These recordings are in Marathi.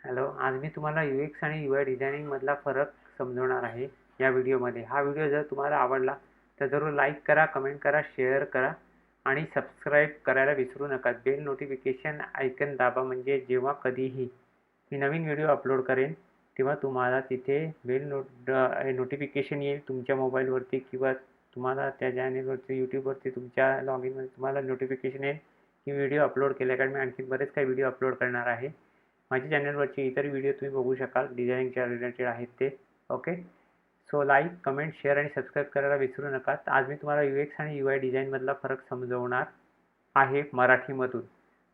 हॅलो, आज मी तुम्हाला UX आणि UI डिझायनिंगमधला फरक समजवणार आहे या व्हिडिओमध्ये. हा व्हिडिओ जर तुम्हाला आवडला तर जरूर लाईक करा, कमेंट करा, शेअर करा आणि सबस्क्राईब करायला विसरू नका. बेल नोटिफिकेशन आयकन दाबा म्हणजे जेव्हा कधीही मी नवीन व्हिडिओ अपलोड करेन तेव्हा तुम्हाला तिथे नोटिफिकेशन येईल तुमच्या मोबाईलवरती किंवा तुम्हाला त्या चॅनेलवरती यूट्यूबवरती तुमच्या लॉग इनमध्ये तुम्हाला नोटिफिकेशन येईल की व्हिडिओ अपलोड केला. कारण मी आणखी बरेच काही व्हिडिओ अपलोड करणार आहे. माझ्या चॅनलवरचे इतर व्हिडिओ तुम्ही बघू शकाल, डिझायनिंगच्या रिलेटेड आहेत ते. Okay, so like, comment, share आणि सबस्क्राईब करायला विसरू नका. आज मी तुम्हाला UX आणि UI डिझाईनमधला फरक समजवणार आहे मराठीमधून.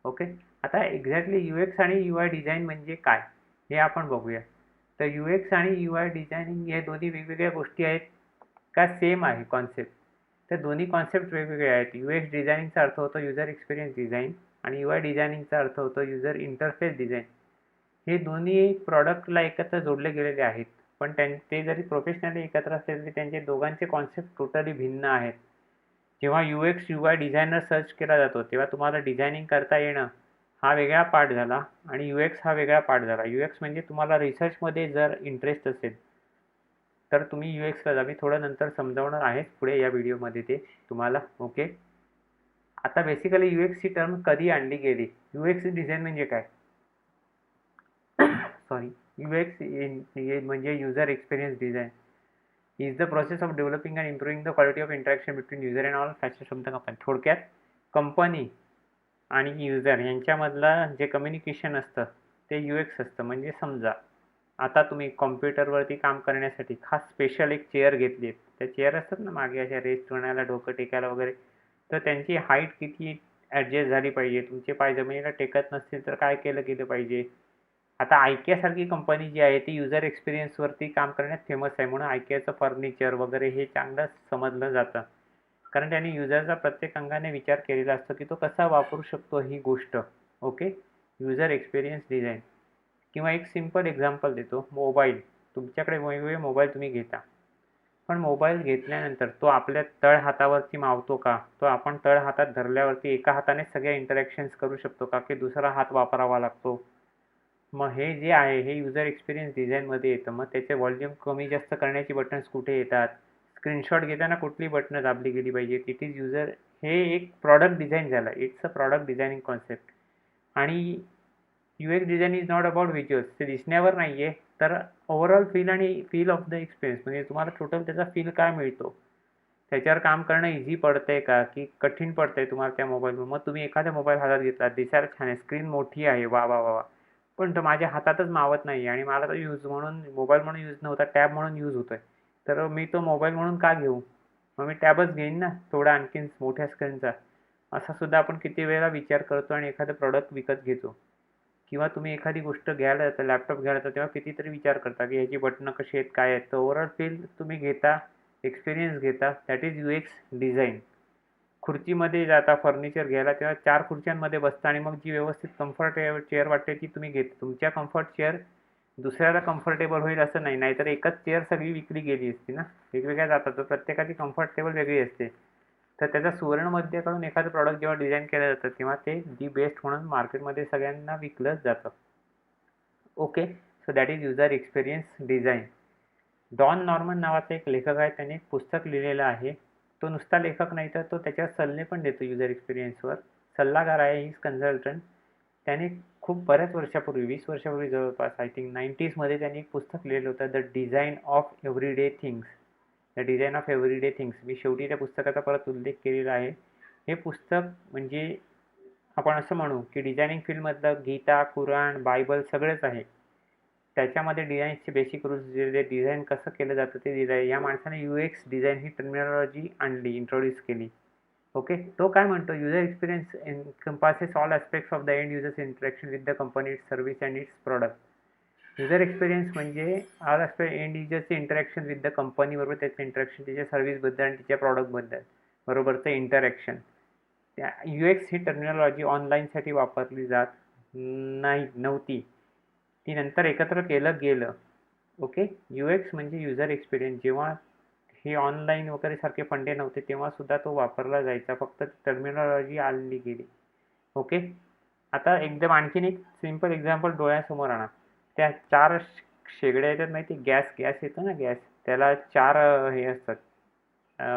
ओके, आता एक्झॅक्टली UX आणि UI डिझाईन म्हणजे काय हे आपण बघूया. तर UX आणि UI डिझायनिंग हे दोन्ही वेगवेगळ्या गोष्टी आहेत का सेम आहे कॉन्सेप्ट? तर दोन्ही कॉन्सेप्ट वेगवेगळे आहेत. UX डिझायनिंगचा अर्थ होतो युजर एक्सपिरियन्स डिझाईन आणि UI डिझायनिंगचा अर्थ होतो युजर इंटरफेस डिझाईन. हे दोन्ही प्रॉडक्टला एकत्र जोडले गेलेले आहेत, पण ते जरी प्रोफेशनली एकत्र असले तरी त्यांचे दोघांचे कॉन्सेप्ट टोटली भिन्न आहेत. जेव्हा UX UI डिझायनर सर्च केला जातो तेव्हा तुम्हाला डिझायनिंग करता येणं हा वेगळा पार्ट झाला आणि UX हा वेगळा पार्ट झाला. UX म्हणजे तुम्हाला रिसर्चमध्ये जर इंटरेस्ट असेल तर तुम्ही UXला जा. मी थोडं नंतर समजावणार आहे पुढे या व्हिडिओमध्ये ते तुम्हाला. ओके, आता बेसिकली UX ही टर्म कधी आणली गेली? UX डिझाईन म्हणजे काय? सॉरी, UX म्हणजे user experience design is the process of developing and improving the quality of interaction between user and all factors of the company. थोडक्यात कंपनी आणि युजर यांच्यामधला जे कम्युनिकेशन असतं ते UX असतं. म्हणजे समजा आता तुम्ही कॉम्प्युटरवरती काम करण्यासाठी खास स्पेशल एक चेअर घेतली आहे. त्या चेअर असतात ना मागे अशा रेस्ट होण्याला, डोकं टेकायला वगैरे, तर त्यांची हाईट किती ॲडजस्ट झाली पाहिजे, तुमचे पाय जमिनीला टेकत नसतील तर काय केलं गेलं पाहिजे. आता आयकियासारखी कंपनी जी आहे ती युजर एक्सपिरियन्सवरती काम करण्यात फेमस आहे. म्हणून आयकियाचं फर्निचर वगैरे हे चांगलं समजलं जातं, कारण त्याने युजरचा प्रत्येक अंगाने विचार केलेला असतो की तो कसा वापरू शकतो ही गोष्ट. Okay, user experience design. किंवा एक सिंपल एक्झाम्पल देतो. मोबाईल, तुमच्याकडे वेगवेगळे मोबाईल तुम्ही घेता, पण मोबाईल घेतल्यानंतर तो आपल्या तळ हातावरती मावतो का? तो आपण तळ हातात धरल्यावरती एका हाताने सगळ्या इंटरॅक्शन्स करू शकतो का, की दुसरा हात वापरावा लागतो? मग हे जे आहे हे युजर एक्सपिरियन्स डिझाईनमध्ये येतं. मग त्याचे व्हॉल्यूम कमी जास्त करण्याची बटन्स कुठे येतात, स्क्रीनशॉट घेताना कुठली बटणं दाबली गेली पाहिजे, इट इज युजर. हे एक प्रॉडक्ट डिझाईन झालं. It's a product designing concept. आणि UX design is not about visuals. ते दिसण्यावर नाही आहे, तर overall feel of the experience, म्हणजे तुम्हाला टोटल त्याचा फील काय मिळतो, त्याच्यावर काम करणं इझी पडतंय का की कठीण पडतंय तुम्हाला त्या मोबाईलवर. मग तुम्ही एखादा मोबाईल हातात घेतला, दिसायला छान आहे, स्क्रीन मोठी आहे, वा वा वा वा, पण तो माझ्या हातातच मावत नाही आणि मला तो यूज म्हणून, मोबाईल म्हणून यूज नव्हता, टॅब म्हणून यूज होतोय. तर मी तो मोबाईल म्हणून का घेऊ? मग मी टॅबच घेईन ना, थोडा आणखीन मोठ्या स्क्रीनचा. असा सुद्धा आपण किती वेळा विचार करतो आणि एखादं प्रॉडक्ट विकत घेतो. किंवा तुम्ही एखादी गोष्ट घ्यायला जाता, लॅपटॉप घ्यायला जाता, तेव्हा कितीतरी विचार करता की ह्याची बटणं कशी आहेत, काय आहेत. तर ओव्हरऑल फील तुम्ही घेता, एक्सपिरियन्स घेता, दॅट इज UX डिझाईन. खुर्चीमध्ये जाता फर्निचर घ्यायला, तेव्हा 4 खुर्च्यांमध्ये बसता आणि मग जी व्यवस्थित कम्फर्ट चेअर वाटते ती तुम्ही घेता. तुमच्या कम्फर्ट चेअर दुसऱ्याला कम्फर्टेबल होईल असं नाही, नाहीतर एकच चेअर सगळी विकली गेली असती ना. वेगवेगळ्या जातात, तर प्रत्येकाची कम्फर्टेबल वेगळी असते. तर त्याचा सुवर्णमध्यकडून एखादं प्रॉडक्ट जेव्हा डिझाईन केलं जातं तेव्हा ते दी बेस्ट म्हणून मार्केटमध्ये सगळ्यांना विकलं जातं. Okay, so that is user experience design. Don Norman नावाचा एक लेखक आहे, त्याने एक पुस्तक लिहिलेलं आहे. तो नुसता लेखक नाही तर तो त्याच्यावर सल्ले पण देतो युजर एक्सपिरियन्सवर. सल्लागार आहे, ही कन्सल्टंट. त्याने खूप बऱ्याच वर्षापूर्वी, 20 वर्षापूर्वी जवळपास, आय थिंक 90sमध्ये त्यांनी एक पुस्तक लिहिलं होतं, the design of everyday things. The design of everyday things. मी शेवटी त्या पुस्तकाचा परत उल्लेख केलेला आहे. हे पुस्तक म्हणजे आपण असं म्हणू की डिझायनिंग फील्डमधलं गीता, कुराण, बायबल सगळंच आहे. त्याच्यामध्ये डिझाईनचे बेसिक रूल्स दिलेले, डिझाईन कसं केलं जातं ते दिलं आहे. या माणसाने UX डिझाईन ही टर्मिनॉलॉजी आणली, इंट्रोड्यूस केली. ओके, तो काय म्हणतो? User experience encompasses all aspects of the end users interaction with the company, its service and its product. User experience म्हणजे ऑल ॲस्पेक्ट एंड युजरचे इंटरॅक्शन विथ द कंपनी बरोबर, त्याचं इंटरॅक्शन तिच्या सर्व्हिसबद्दल आणि तिच्या प्रॉडक्टबद्दल बरोबरचं इंटरॅक्शन. त्या UX ही टर्मिनॉलॉजी ऑनलाईनसाठी वापरली जात नव्हती. ती नंतर एकत्र केलं गेलं. ओके, UX म्हणजे युजर एक्सपिरियन्स. जेव्हा हे ऑनलाईन वगैरे सारखे फंडे नव्हते तेव्हा सुद्धा तो वापरला जायचा, फक्त टर्मिनॉलॉजी आणली गेली. ओके, आता एकदम आणखीन एक सिंपल एक्झाम्पल डोळ्यासमोर आणा. त्या 4 शेगड्या येतात माहिती, गॅस येतो ना, गॅस, त्याला 4 हे असतात,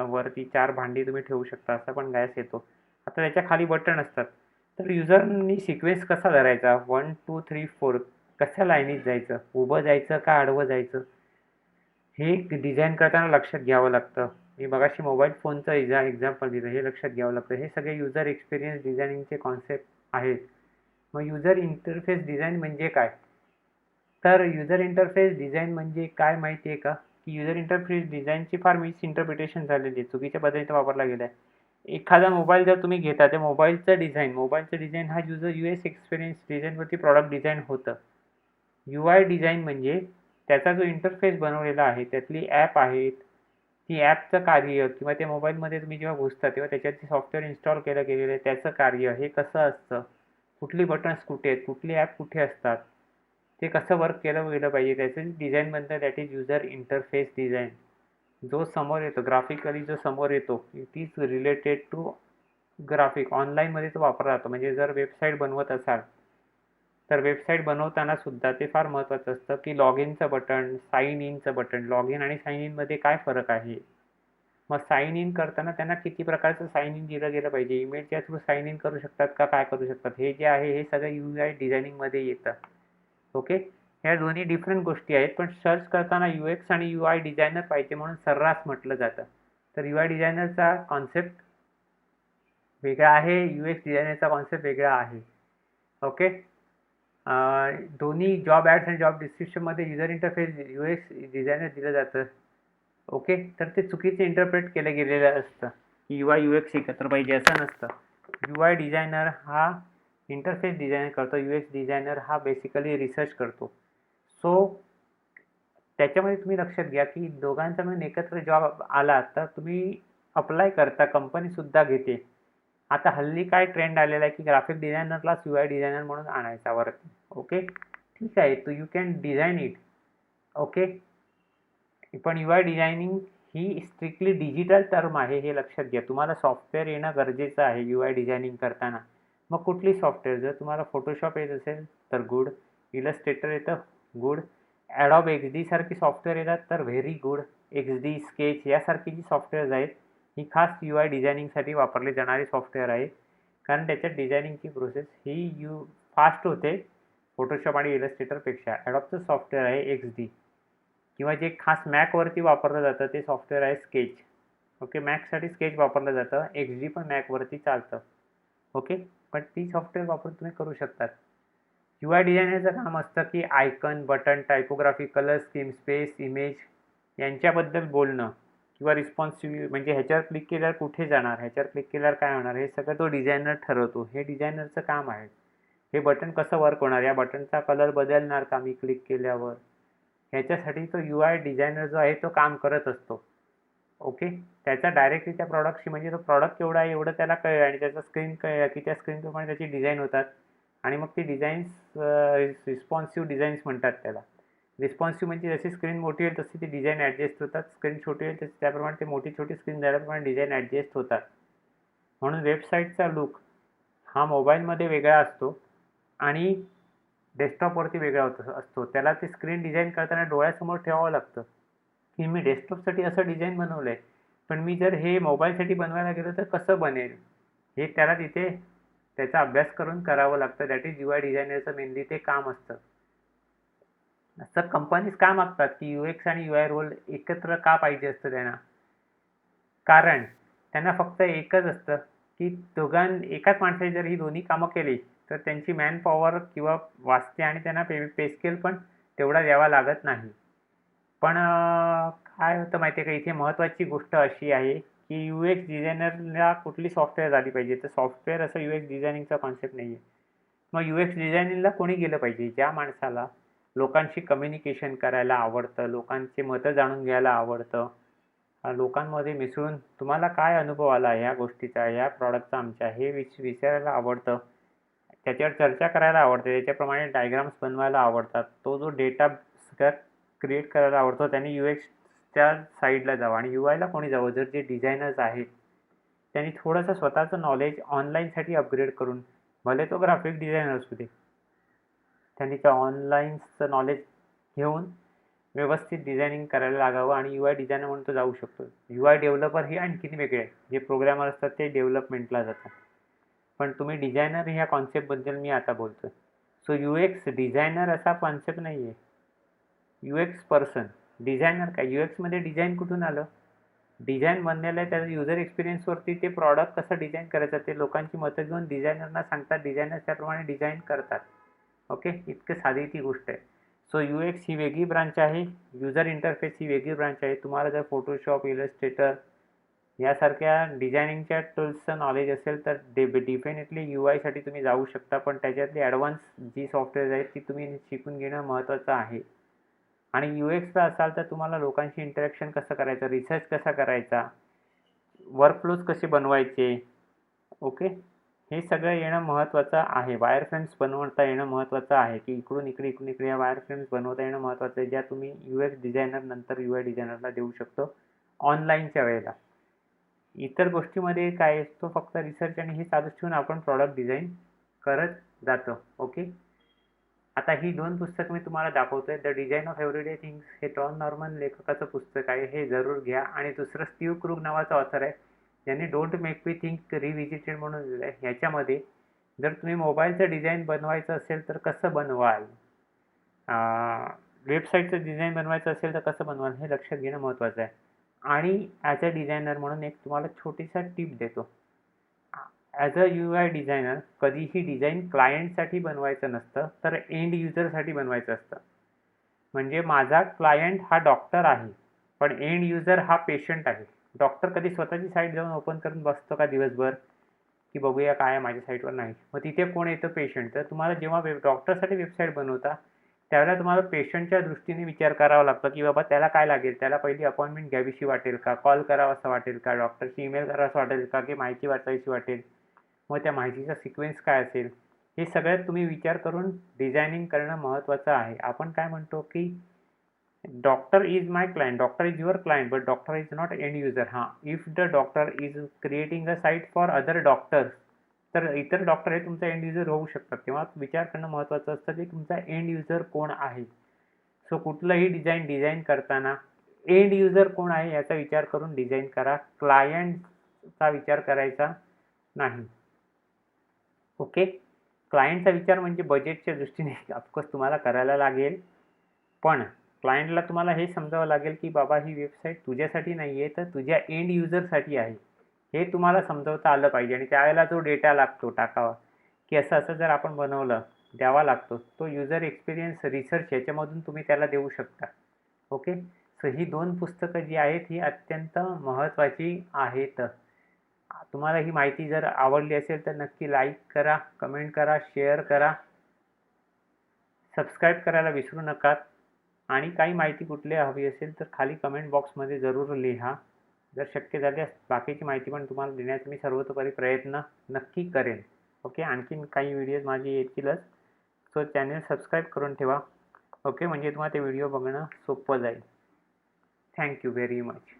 वरती 4 भांडी तुम्ही ठेवू शकता, असा पण गॅस येतो. आता त्याच्या खाली बटन असतात. तर युजरनी सिक्वेन्स कसा धरायचा, 1 2 3 4 कशा लाईनीत जायचं, उभं जायचं का आडवं जायचं, हे डिझाईन करताना लक्षात घ्यावं लागतं. मी मगाशी मोबाईल फोनचं एक्झाम्पल दिलं, हे लक्षात घ्यावं लागतं. हे सगळे युजर एक्सपिरियन्स डिझायनिंगचे कॉन्सेप्ट आहेत. मग युजर इंटरफेस डिझाईन म्हणजे काय? तर युजर इंटरफेस डिझाईन म्हणजे काय माहिती आहे का, की युजर इंटरफेस डिझाईनची फार मिस इंटरप्रिटेशन झालेली आहे, चुकीच्या पद्धतीने वापरला गेला आहे. एखादा मोबाईल जर तुम्ही घेता, त्या मोबाईलचं डिझाईन हा यूएस एक्सपिरियन्स डिझाईनवरती प्रॉडक्ट डिझाईन होतं. UI डिझाईन म्हणजे त्याचा जो इंटरफेस बनवलेला आहे, त्यातली ॲप आहेत, ती ॲपचं कार्य किंवा त्या मोबाईलमध्ये तुम्ही जेव्हा घुसता तेव्हा त्याच्यात सॉफ्टवेअर इन्स्टॉल केलं गेलेलं आहे, त्याचं कार्य हे कसं असतं, कुठली बटन्स कुठे आहेत, कुठली ॲप कुठे असतात, ते कसं वर्क केलं गेलं पाहिजे, त्याचं डिझाईन बनतं. That is user interface design. जो समोर येतो ग्राफिकली, जो समोर येतो, it is related to graphic. ऑनलाईनमध्ये तो वापरला जातो. म्हणजे जर वेबसाईट बनवत असाल तर वेबसाईट बनवताना सुद्धा ते फार महत्त्वाचं असतं की लॉग इनचं बटन, साइन इनचं बटन. लॉग इन आणि साइन इनमध्ये काय फरक आहे, मग साइन इन करताना त्यांना किती प्रकारचं साइन इन दिलं गेलं पाहिजे, ईमेलच्या थ्रू साइन इन करू शकतात का, काय करू शकतात, हे जे आहे हे सगळं UI डिझायनिंगमध्ये येतं. ओके, ह्या दोन्ही डिफरंट गोष्टी आहेत, पण सर्च करताना UX आणि UI डिझायनर पाहिजे म्हणून सर्रास म्हटलं जातं. तर UI डिझायनरचा कॉन्सेप्ट वेगळा आहे, UX डिझायनरचा कॉन्सेप्ट वेगळा आहे. ओके, दोन्ही जॉब ॲड्स आणि जॉब डिस्क्रिप्शनमध्ये युजर इंटरफेस UX डिझायनर दिलं जातं. ओके, तर ते चुकीचं इंटरप्रेट केलं गेलेलं असतं की UI UX एकत्र पाहिजे, असं नसतं. UI डिझायनर हा इंटरफेस डिझाईन करतो, UX डिझायनर हा बेसिकली रिसर्च करतो. सो त्याच्यामध्ये तुम्ही लक्षात घ्या की दोघांचा मिळून एकत्र जॉब आला तर तुम्ही अप्लाय करता, कंपनीसुद्धा घेते. आता हल्ली काय ट्रेंड आलेला आहे की ग्राफिक डिझायनरलाच UI डिझायनर म्हणून आणायचा वरती. ओके, ठीक आहे, you can design it. Okay, पण UI डिझायनिंग ही स्ट्रिक्टली डिजिटल टर्म आहे, हे लक्षात घ्या. तुम्हाला सॉफ्टवेअर येणं गरजेचं आहे UI डिझायनिंग करताना. मग कुठली सॉफ्टवेअर, जर तुम्हाला फोटोशॉप येत असेल तर गुड, इलस्ट्रेटर येतं गुड, ॲडोब XD सारखी सॉफ्टवेअर येतात तर व्हेरी गुड. XD, स्केच यासारखी जी सॉफ्टवेअर्स आहेत ही खास UI डिझायनिंगसाठी वापरली जाणारी सॉफ्टवेअर आहे, कारण त्याच्यात डिझायनिंगची प्रोसेस ही फास्ट होते फोटोशॉप आणि इलस्ट्रेटरपेक्षा. ॲडोबचं सॉफ्टवेअर आहे XD, किंवा जे खास मॅकवरती वापरलं जातं ते सॉफ्टवेअर आहे स्केच. ओके, मॅकसाठी स्केच वापरलं जातं, XD पण मॅकवरती चालतं. ओके, पण ती सॉफ्टवेअर वापरून तुम्ही करू शकतात. UI डिझायनरचं काम असतं की icon, button, typography, colour scheme, space, image यांच्याबद्दल बोलणं, किंवा रिस्पॉन्सिव्ह म्हणजे ह्याच्यावर क्लिक केल्यावर कुठे जाणार, ह्याच्यावर क्लिक केल्यावर काय होणार, हे सगळं तो डिझायनर ठरवतो. हे डिझायनरचं काम आहे. हे बटन कसं वर्क होणार, या बटनचा कलर बदलणार का मी क्लिक केल्यावर, ह्याच्यासाठी तो UI डिझायनर जो आहे तो काम करत असतो. ओके, त्याचा डायरेक्टली त्या प्रॉडक्टशी, म्हणजे तो प्रॉडक्ट केवढा आहे एवढं त्याला कळलं आणि त्याचा स्क्रीन कळलं की त्या स्क्रीनप्रमाणे त्याची डिझाईन होतात, आणि मग ती डिझाईन्स रिस्पॉन्सिव्ह डिझाईन्स म्हणतात त्याला. रिस्पॉन्सिव्ह म्हणजे जशी स्क्रीन मोठी होईल तशी ती डिझाईन ॲडजस्ट होतात, स्क्रीन छोटी होईल तशी त्याप्रमाणे ते मोठी छोटी स्क्रीन झाल्याप्रमाणे डिझाईन ॲडजस्ट होतात. म्हणून वेबसाईटचा लुक हा मोबाईलमध्ये वेगळा असतो आणि डेस्कटॉपवरती वेगळा असतो. त्याला ते स्क्रीन डिझाईन करताना डोळ्यासमोर ठेवावं लागतं की मी डेस्कटॉपसाठी असं डिझाईन बनवलं आहे, पण मी जर हे मोबाईलसाठी बनवायला गेलो तर कसं बनेल, हे त्याला तिथे त्याचा अभ्यास करून करावं लागतं. दॅट इज UI डिझायनरचं मेनली ते काम असतं. असं कंपनीज का मागतात की UX आणि UI रोल एकत्र का पाहिजे असतं त्यांना, कारण त्यांना फक्त एकच असतं की एकाच माणसाने जर ही दोन्ही कामं केली तर त्यांची मॅन पॉवर किंवा वाचते आणि त्यांना पे स्केल पण तेवढा द्यावा लागत नाही. पण काय होतं माहिती आहे का, इथे महत्त्वाची गोष्ट अशी आहे की UX डिझायनरला कुठली सॉफ्टवेअर झाली पाहिजे, तर सॉफ्टवेअर असं UX डिझायनिंगचा कॉन्सेप्ट नाही आहे. मग UX डिझायनिंगला कोणी गेलं पाहिजे, ज्या माणसाला लोकांशी कम्युनिकेशन करायला आवडतं, लोकांचे मतं जाणून घ्यायला आवडतं, लोकांमध्ये मिसळून तुम्हाला काय अनुभव आला ह्या गोष्टीचा, ह्या प्रॉडक्टचा आमच्या, हे विचारायला आवडतं, त्याच्यावर चर्चा करायला आवडते, त्याच्याप्रमाणे डायग्राम्स बनवायला आवडतात, तो जो डेटा क्रिएट करायला आवडतो, त्यांनी UXच्या साईडला जावं. आणि UIला कोणी जावं, जर जे डिझायनर्स आहेत त्यांनी थोडंसं स्वतःचं नॉलेज ऑनलाईनसाठी अपग्रेड करून, भले तो ग्राफिक डिझायनर असू दे, त्यांनी त्या ऑनलाईनचं नॉलेज घेऊन व्यवस्थित डिझायनिंग करायला लागावं आणि UI डिझायनर म्हणून तो जाऊ शकतो. UI डेव्हलपर हे आणखीन वेगळे आहे. जे प्रोग्रामर असतात ते डेव्हलपमेंटला जातात. पण तुम्ही डिझायनर ह्या कॉन्सेप्टबद्दल मी आता बोलतोय. सो UX डिझायनर असा कॉन्सेप्ट नाही आहे. UX person. डिझायनर काय? UXमध्ये डिझाईन कुठून आलं? डिझाईन बनलेलं आहे त्याचा युजर एक्सपिरियन्सवरती ते प्रॉडक्ट कसं डिझाईन करायचं ते लोकांची मतं घेऊन डिझायनरना सांगतात. डिझायनर त्याप्रमाणे डिझाईन करतात. ओके, इतकं साधी ती गोष्ट आहे. सो UX ही वेगळी ब्रांच आहे. युजर इंटरफेस ही वेगळी ब्रांच आहे. तुम्हाला जर फोटोशॉप, इलस्ट्रेटर यासारख्या डिझायनिंगच्या टूल्सचं नॉलेज असेल तर डेफिनेटली UI साठी तुम्ही जाऊ शकता. पण त्याच्यातली ॲडव्हान्स जी सॉफ्टवेअर आहेत ती तुम्ही शिकून घेणं महत्त्वाचं आहे. आणि UXला असाल तर तुम्हाला लोकांशी इंटरॅक्शन कसं करायचं, रिसर्च कसा करायचा, वर्कफ्लोज कसे बनवायचे, ओके, हे सगळं येणं महत्त्वाचं आहे. वायर फ्रेम्स बनवता येणं महत्त्वाचं आहे, की इकडून इकडे या वायर फ्रेम्स बनवता येणं महत्त्वाचं आहे, ज्या तुम्ही UX डिझायनर नंतर UI डिझायनरला देऊ शकतो ऑनलाईनच्या वेळेला. इतर गोष्टीमध्ये काय असतो फक्त रिसर्च आणि हे चालूच ठेवून आपण प्रॉडक्ट डिझाईन करत जातो. ओके, आता ही 2 पुस्तकं मी तुम्हाला दाखवतोय. The design of everyday things हे टॉम नॉर्मन लेखकाचं पुस्तक आहे, हे जरूर घ्या. आणि दुसरं स्टीव्ह क्रूग नावाचा ऑथर आहे, ज्यांनी डोंट मेक मी थिंक रिव्हिजिटेड म्हणून लिहिलं आहे. ह्याच्यामध्ये जर तुम्ही मोबाईलचं डिझाईन बनवायचं असेल तर कसं बनवाल, वेबसाईटचं डिझाईन बनवायचं असेल तर कसं बनवाल हे लक्षात घेणं महत्त्वाचं आहे. आणि ॲज अ डिझायनर म्हणून एक तुम्हाला छोटीसा टिप देतो. ॲज अ UI डिझायनर कधीही डिझाईन क्लायंटसाठी बनवायचं नसतं तर एंड युजरसाठी बनवायचं असतं. म्हणजे माझा क्लायंट हा डॉक्टर आहे, पण एंड युजर हा पेशंट आहे. डॉक्टर कधी स्वतःची साईट जाऊन ओपन करून बसतो का दिवसभर, की बघूया काय आहे माझ्या साईटवर? नाही. मग तिथे कोण येतं? पेशंट. तर तुम्हाला जेव्हा डॉक्टरसाठी वेबसाईट बनवता त्यावेळेला तुम्हाला पेशंटच्या दृष्टीने विचार करावा लागतो, की बाबा त्याला काय लागेल, त्याला पहिली अपॉइंटमेंट घ्यावीशी वाटेल का, कॉल करावा असं वाटेल का, डॉक्टरशी ईमेल करावा असं वाटेल का, की माहिती वाचायची वाटेल, मग त्या माहितीचा सिक्वेन्स काय असेल, हे सगळ्यात तुम्ही विचार करून डिझायनिंग करणं महत्त्वाचं आहे. आपण काय म्हणतो की doctor is my client, doctor is your client, but doctor is not end user. हां, if the doctor is creating a site for other doctors, तर इतर डॉक्टर हे तुमचा एंड युजर होऊ शकतात. तेव्हा विचार करणं महत्त्वाचं असतं की तुमचा एंड युजर कोण आहे. सो कुठलंही डिझाईन करताना एंड युजर कोण आहे याचा विचार करून डिझाईन करा. क्लायंटचा विचार करायचा नाही. ओके, क्लायंटचा विचार म्हणजे बजेटच्या दृष्टीने ऑफकोर्स तुम्हाला करायला लागेल, पण क्लायंटला तुम्हाला हे समजावं लागेल की बाबा ही वेबसाईट तुझ्यासाठी नाही आहे तर तुझ्या एंड युजरसाठी आहे, हे तुम्हाला समजावता आलं पाहिजे. आणि त्यावेळेला जो डेटा लागतो टाकावा, की असं असं जर आपण बनवलं द्यावा लागतो, तो युजर एक्सपिरियन्स रिसर्च याच्यामधून तुम्ही त्याला देऊ शकता. ओके, सो ही 2 पुस्तकं जी आहेत ही अत्यंत महत्त्वाची आहेत. तुम्हाला ही माहिती जर आवडली असेल तर नक्की लाईक करा, कमेंट करा, शेअर करा, सबस्क्राईब करायला विसरू नका. आणि काही माहिती कुठली हवी असेल तर खाली कमेंट बॉक्समध्ये जरूर लिहा. जर शक्य झाल्यास बाकीची माहिती पण तुम्हाला देण्याचा मी सर्वतोपरी प्रयत्न नक्की करेन. ओके, आणखीन काही व्हिडिओज माझे येतीलच, सो चॅनल सबस्क्राईब करून ठेवा. ओके, म्हणजे तुम्हाला ते व्हिडिओ बघणं सोपं जाईल. Thank you very much.